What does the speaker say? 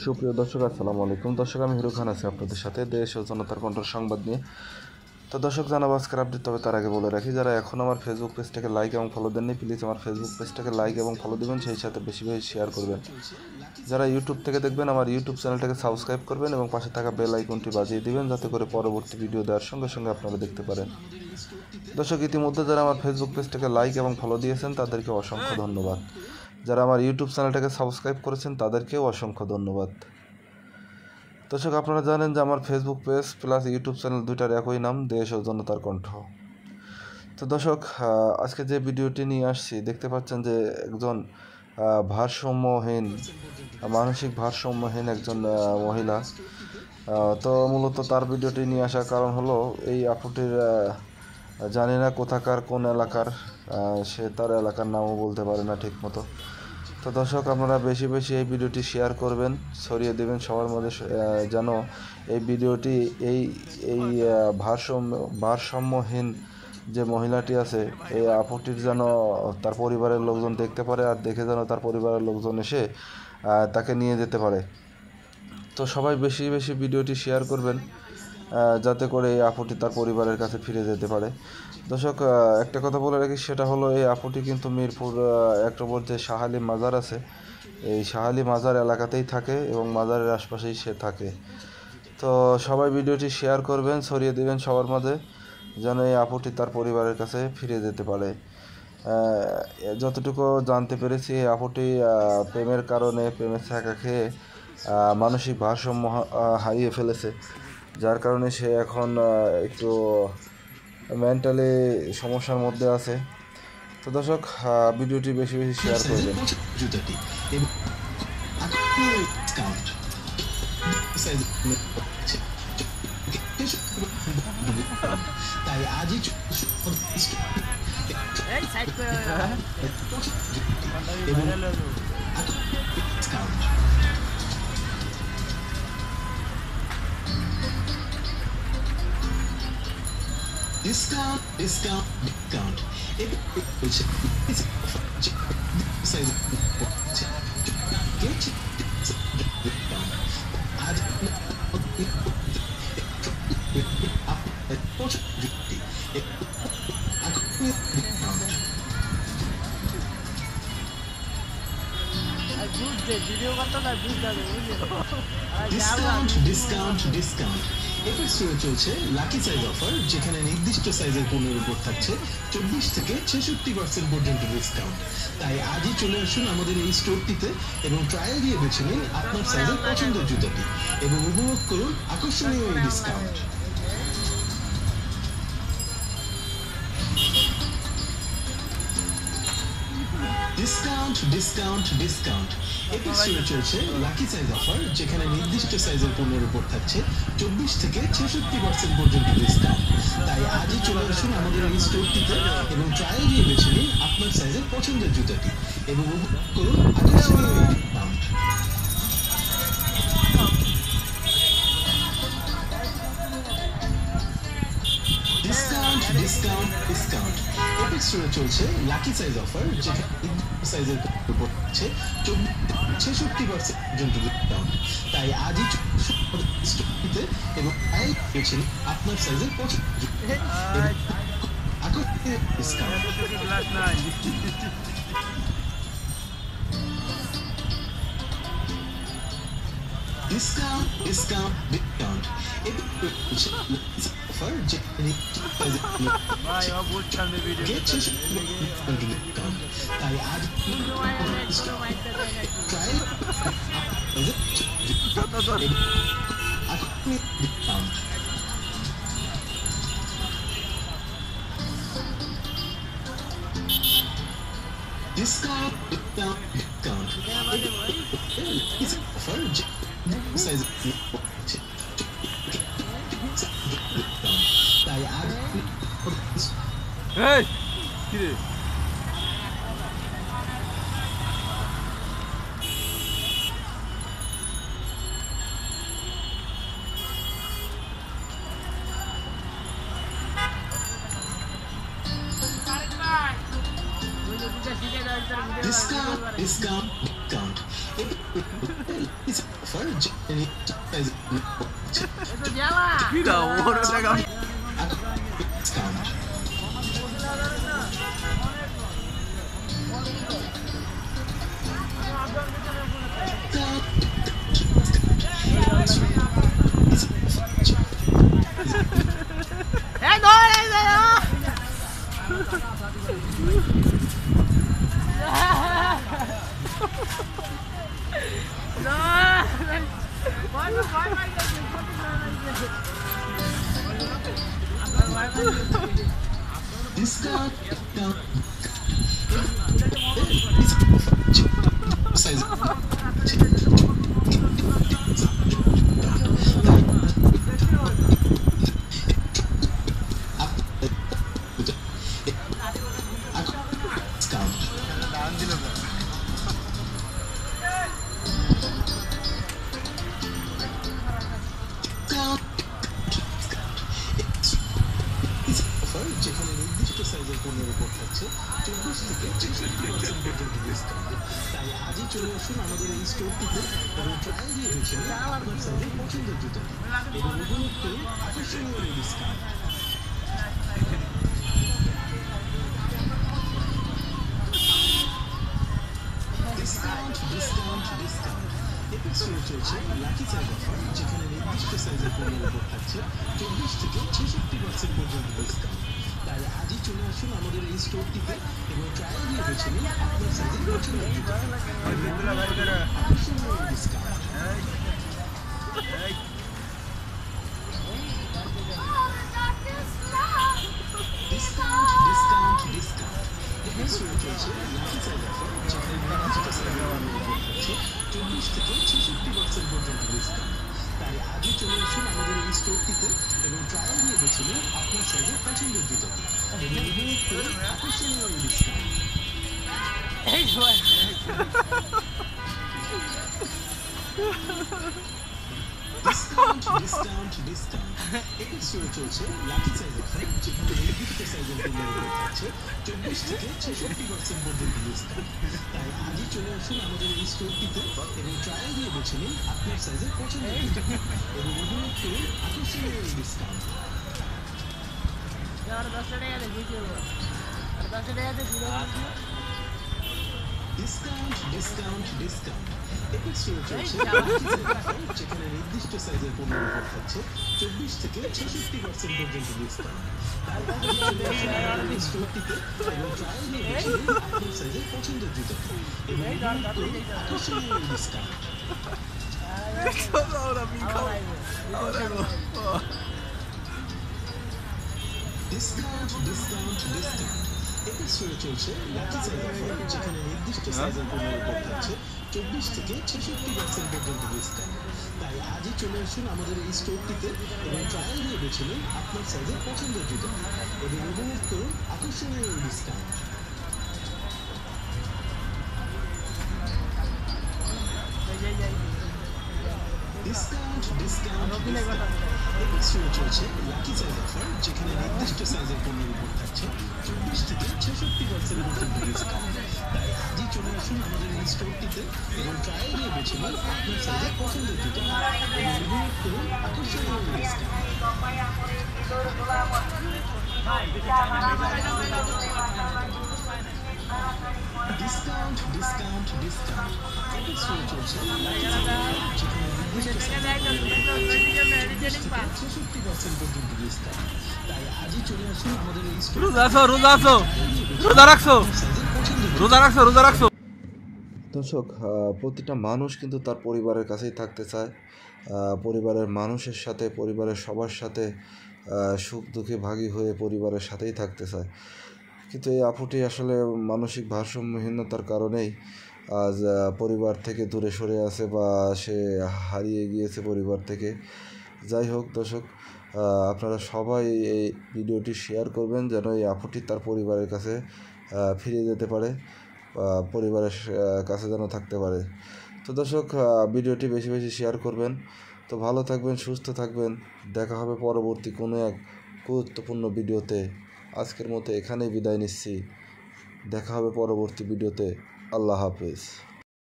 সুপ্রিয় দর্শক, আসসালামু আলাইকুম। দর্শক, আমি হিরো খান আছি আপনাদের সাথে দেশ ও জনতার কণ্ঠের সংবাদ নিয়ে। তো দর্শক, জানাবো আজকের আপডেট। তবে তার আগে বলে রাখি, যারা এখন আমার ফেসবুক পেজটাকে লাইক এবং ফলো দেননি, প্লিজ আমার ফেসবুক পেজটাকে লাইক এবং ফলো দেবেন, সেই সাথে বেশি বেশি শেয়ার করবেন। যারা ইউটিউব থেকে দেখবেন, আমার ইউটিউব চ্যানেলটাকে সাবস্ক্রাইব করবেন এবং পাশে থাকা বেল আইকনটি বাজিয়ে দিবেন, যাতে করে পরবর্তী ভিডিও দেওয়ার সঙ্গে সঙ্গে আপনারা দেখতে পারেন। দর্শক, ইতিমধ্যে যারা আমার ফেসবুক পেজটাকে লাইক এবং ফলো দিয়েছেন তাদেরকে অসংখ্য ধন্যবাদ। যারা আমার ইউটিউব চ্যানেলটাকে সাবস্ক্রাইব করেছেন তাদেরকেও অসংখ্য ধন্যবাদ। দর্শক, আপনারা জানেন যে আমার Facebook page plus YouTube channel দুইটার একই নাম, দেশ ও জনতার কণ্ঠ। তো দর্শক, আজকে যে ভিডিওটি নিয়ে আসছি, দেখতে পাচ্ছেন যে একজন ভারসাম্যহীন, মানসিক ভারসাম্যহীন একজন মহিলা। তো মূলত তার ভিডিওটি নিয়ে আসার কারণ হলো, এই আপুটির জানি না কোথাকার, কোন এলাকার, সে তার এলাকার নামও বলতে পারে না ঠিক মতো। তো দর্শক, আপনারা বেশি বেশি এই ভিডিওটি শেয়ার করবেন, ছড়িয়ে দেবেন সবার মধ্যে, যেন এই ভিডিওটি এই এই ভারসাম্যহীন যে মহিলাটি আছে, এই আপুটির যেন তার পরিবারের লোকজন দেখতে পারে, আর দেখে যেন তার পরিবারের লোকজন এসে তাকে নিয়ে যেতে পারে। তো সবাই বেশি বেশি ভিডিওটি শেয়ার করবেন, যাতে করে এই আপুটি তার পরিবারের কাছে ফিরে যেতে পারে। দর্শক, একটা কথা বলে রাখি, সেটা হলো এই আপুটি কিন্তু মিরপুর 1 নম্বর যে শাহালি মাজার আছে, এই শাহালি মাজার এলাকাতেই থাকে এবং মাজারের আশপাশেই সে থাকে। তো সবাই ভিডিওটি শেয়ার করবেন, ছড়িয়ে দেবেন সবার মাঝে, যেন এই আপুটি তার পরিবারের কাছে ফিরে যেতে পারে। যতটুকু জানতে পেরেছি, এই আপুটি প্রেমের কারণে, প্রেমের ছ্যাঁকা খেয়ে মানসিক ভারসাম্য হারিয়ে ফেলেছে, যার কারণে সে এখন একটু মেন্টালি সমস্যার মধ্যে আছে। তো দর্শক, ভিডিওটি বেশি বেশি শেয়ার করবেন। তাই আজই discount discount discount discount discount discount FS স্টোরে চলছে লাকি সাইজ অফার, যেখানে নির্দিষ্ট সাইজের পণ্যের উপর থাকছে 24 থেকে 66% পর্যন্ত ডিসকাউন্ট। তাই আজই চলে আসুন আমাদের এই স্টোরটিতে এবং ট্রায়াল দিয়ে বেছে নিন আপনার সাইজের পছন্দের জুতাটি এবং উপভোগ করুন আকর্ষণীয় এই discount. Discount discount discount FS স্টোরে চলছে লাকি সাইজ অফার, যেখানে নির্দিষ্ট সাইজের পণ্যের উপর থাকছে 24 থেকে 66% পর্যন্ত ডিসকাউন্ট। তাই আজই চলে আসুন আমাদের এই স্টোরটিতে এবং ট্রায়াল দিয়ে বেছে নিন আপনার সাইজের পছন্দের জুতাটি এবং উপভোগ করুন আকর্ষণীয় এই discount. Discount discount discount FS স্টোরে চলছে লাকি সাইজ অফার, যেখানে সাইজের উপর থাকছে 66% পর্যন্ত ডিসকাউন্ট। তাই আজই স্টোরটিতে এবং বেছে নিন আপনার সাইজের পছন্দের আকর্ষণীয় discount. Discount discount discount offer, যেখানে তাই আজ discount. Discount discount discount offer, size তাই আজ ডিসকাউন্ট ডিসকাউন্ট ডিসকাউন্ট অফার যেখানে ডিসকাউন্ট ডিসকাউন্ট সাইজ যেখানে নির্দিষ্ট সাইজের পণ্যের উপর থাকছে 24 থেকে 66% পর্যন্ত ডিসকাউন্ট। তাই আজই চলে আসুন আমাদের এই স্টোরটিতে এবং ট্রায়াল দিয়ে বেছেন আপনার সাইজের পছন্দের জুতোটি এবং উপভোগ করুন আকর্ষণীয় এই discount. Discount discount discount epic স্টোরে চলছে লাকি সাইজ অফার যেখানে নির্দিষ্ট সাইজের পণ্যের উপর থাকছে 24 থেকে 66% পর্যন্ত ডিসকাউন্ট। তাই আজই চলে আসুন আমাদের এই স্টোরটিতে এবং ট্রায়াল দিয়ে বেছে নিন আপনার সাইজের পছন্দের জুতো আকর্ষণীয় discount. Discount discount discount epic স্টোরে চলছে লাকি সাইজ অফার যেখানে নির্দিষ্ট সাইজের পণ্যের উপর থাকছে 24 থেকে 66% পর্যন্ত ডিসকাউন্ট। তাই আজই চলে আসুন আমাদের এই স্টোরটিতে এবং ট্রায়াল দিয়ে বেছে নিন আপনার সাইজের পছন্দের জুতোটি এবং উপভোগ করুন আকর্ষণীয় এই discount. Discount discount discount epic স্টোরে চলছে লাকি সাইজ অফার যেখানে নির্দিষ্ট সাইজের পণ্যের উপর থাকছে 24 থেকে 66% পর্যন্ত ডিসকাউন্ট। তাই আজই চলে আসুন আমাদের এই স্টোরটিতে এবং ট্রায়াল দিয়ে বেছে নিন আপনার সাইজের পছন্দের জুতো এবং উপভোগ করুন আকর্ষণীয় এই discount. Discount discount discount epic স্টোরে চলছে লাকি সাইজ অফার যেখানে নির্দিষ্ট সাইজের পণ্যের উপর থাকছে 24 থেকে 66% পর্যন্ত ডিসকাউন্ট। তাই আজই চলে আসুন আমাদের এই স্টোরটিতে এবং ট্রায়াল দিয়ে বেছে নিন আপনার সাইজের পছন্দের জুতো এবং উপভোগ করুন আকর্ষণীয় এই discount. Discount discount discount epic স্টোরে চলছে লাকি সাইজ অফার যেখানে নির্দিষ্ট সাইজের পণ্যের উপর থাকছে 24 থেকে 66% পর্যন্ত ডিসকাউন্ট। তাই আজই চলে আসুন আমাদের এই স্টোরটিতে এবং ট্রায়াল দিয়ে বেছে নিন আপনার সাইজের পছন্দের জুতো এবং উপভোগ করুন আকর্ষণীয় এই discount. Discount discount discount epic স্টোরে চলছে লাকি সাইজ অফার যেখানে নির্দিষ্ট সাইজের পণ্যের উপর থাকছে 24 থেকে 66% পর্যন্ত ডিসকাউন্ট। তাই আজই চলে আসুন আমাদের এই স্টোরটিতে এবং ট্রায়াল দিয়ে বেছে নিন আপনার সাইজের পছন্দের জুতো এবং উপভোগ করুন আকর্ষণীয় এই discount. Discount discount discount epic স্টোরে চলছে লাকি সাইজ অফার যেখানে নির্দিষ্ট সাইজের পণ্যের উপর থাকছে 66% পর্যন্ত ডিসকাউন্ট। তাই আজই চলে আসুন আমাদের এই স্টোর রোজা রাখছো। দর্শক, প্রতিটা মানুষ কিন্তু তার পরিবারের কাছেই থাকতে চায়, পরিবারের মানুষের সাথে, পরিবারের সবার সাথে সুখ দুঃখে ভাগী হয়ে পরিবারের সাথেই থাকতে চায়। কিন্তু এই আপুটি আসলে মানসিক ভারসাম্যহীনতার কারণেই আজ পরিবার থেকে দূরে সরে আছে বা সে হারিয়ে গিয়েছে পরিবার থেকে। যাই হোক দর্শক, আপনারা সবাই এই ভিডিওটি শেয়ার করবেন যেন এই আপুটি তার পরিবারের কাছে ফিরে যেতে পারে, পরিবারের কাছে যেন থাকতে পারে। তো দর্শক, ভিডিওটি বেশি বেশি শেয়ার করবেন। তো ভালো থাকবেন, সুস্থ থাকবেন। দেখা হবে পরবর্তী কোনো এক গুরুত্বপূর্ণ ভিডিওতে। আজকের মতো এখানেই বিদায় নিচ্ছি। দেখা হবে পরবর্তী ভিডিওতে। আল্লাহ হাফেজ।